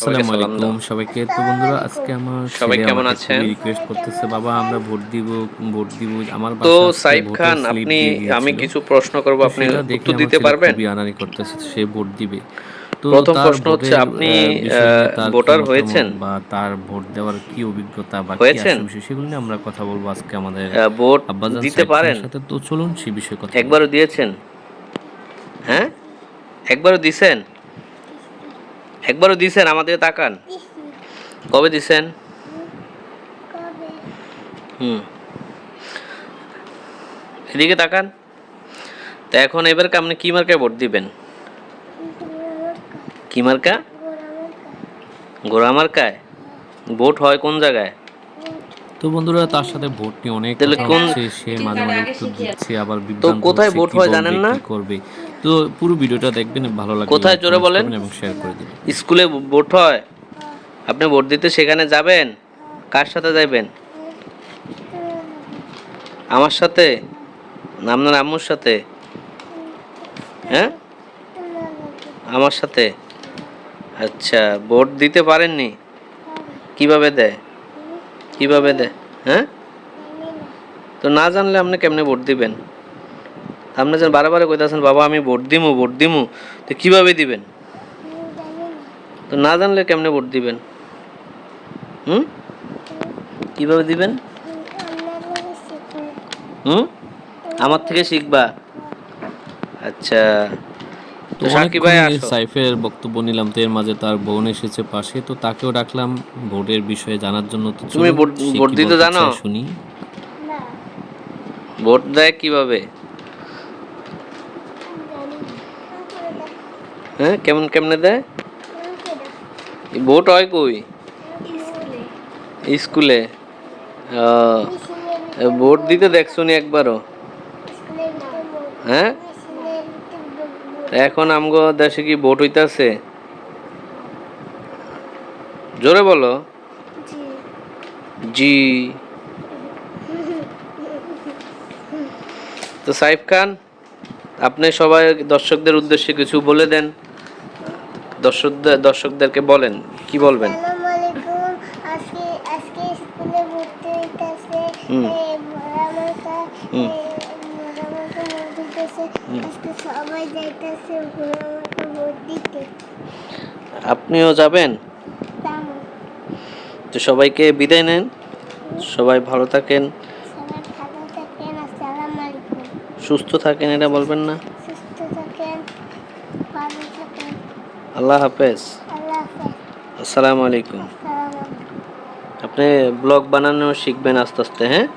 সবাইকে আসসালামু সালাম দাও। আলাইকুম সবাইকে। তো বন্ধুরা, আজকে আমার সবাই ছেলে কেমন আমাকে আছেন? খুবই রিকোয়েস্ট করতেছে, বাবা আমরা ভোট দিব। আমার তো বাসায় আজকে সাইফ ভোটের খান, স্লিপ আপনি দিয়ে আমি গিয়েছিল। কিছু প্রশ্ন করব, তো আপনি সেটা দেখে উত্তর আমার দিতে ছেলে পারবেন? খুবই আনাড়ি করতেছে, সে ভোট দিবে। তো প্রথম তার প্রশ্ন হচ্ছে, ভোটের আপনি বিষয় নিয়ে তার কি ভোটার মতামত হয়েছেন? বা তার ভোট দেওয়ার কি অভিজ্ঞতা বা কি হয়েছেন? আসল বিষয়, সেগুলো নিয়ে আমরা কথা বলবো আজকে আমাদের ভোট আব্বাজান দিতে সাইদ পারেন? খানের সাথে। তো চলুন সে বিষয়ে কথা বলি। একবারও দিয়েছেন? হ্যাঁ, একবারও দিছেন? একবারও দিছেন? আমাদের তাকান। কবে দিছেন? হুম, এদিকে তাকান। তো এখন এবারকে আপনি কি মার্কায় ভোট দিবেন? কি মার্কা? গোড়া মার্কায়। ভোট হয় কোন জায়গায়? তো বন্ধুরা, তার সাথে ভোট নিয়ে অনেক তাহলে কথা কোন, হচ্ছে, সে মাঝে মাঝে উত্তর দিচ্ছে, আবার তো বিভ্রান্ত কোথায় হচ্ছে, ভোট কি হয় বলবে জানেন না? কি করবে। তো পুরো ভিডিওটা দেখবেন, ভালো লাগলে কোথায় লাইক জোরে কমেন্টস বলেন? করবেন এবং শেয়ার করে দিবেন। স্কুলে ভোট হয়? আপনি ভোট দিতে সেখানে যাবেন? কার সাথে যাবেন? আমার সাথে না আপনার আম্মুর সাথে? হ্যাঁ, আমার সাথে। আচ্ছা, ভোট দিতে পারেননি? কিভাবে দেয়? কিভাবে দেয়? হ্যাঁ, তো না জানলে আপনি কেমনে ভোট দিবেন? আপনি যেন বারে বারে কইতাছেন বাবা আমি ভোট দিমু ভোট দিমু, তো কিভাবে দিবেন? তো না জানলে কেমনে ভোট দিবেন? হুম, কিভাবে দিবেন? হুম, আমার থেকে শিখবা। আচ্ছা, তো তো সাকিব ভাই অনেকক্ষণই আসো। সাইফের বক্তব্য নিলাম, তো এর মাঝে তার বোন এসেছে পাশে, তো তাকেও ডাকলাম ভোটের বিষয়ে জানার জন্য। তো তুমি চলুন ভোট সে ভোট কি দিতে বলতে জানো? চায় শুনি। ভোট দেয় কিভাবে? হ্যাঁ, কেমন কেমনে দেয়? ভোট হয় কই? স্কুলে। ভোট দিতে দেখছো নি একবারও? হ্যাঁ, এখন আমগো দেশে কি ভোট হইতাছে? জোরে বলো। জি। তো সাইফ খান, আপনি সবাই দর্শকদের উদ্দেশ্যে কিছু বলে দেন। দর্শকদেরকে বলেন, কি বলবেন? আসসালামু আলাইকুম। আজকে আজকে স্কুলে ভর্তি হইতাছে। হুম আমাকে হুম ভোট দিতেছে। হুম। আজকে সবাই যাইতেছে আমাকে ভোট দিতে। আপনিও যাবেন? তাও তো সবাইকে বিদায় নেন, সবাই ভালো থাকেন, সবাই ভালো থাকেন। আসসালামু আলাইকুম। সুস্থ থাকেন, এটা বলবেন না? সুস্থ থাকেন, ভালো থাকেন। আল্লাহ হাফেজ। আল্লাহ হাফেজ। আসসালামু আলাইকুম। আসসালামু আলাইকুম। আপনি ব্লগ বানানো শিখবেন আস্তে আস্তে, হ্যাঁ?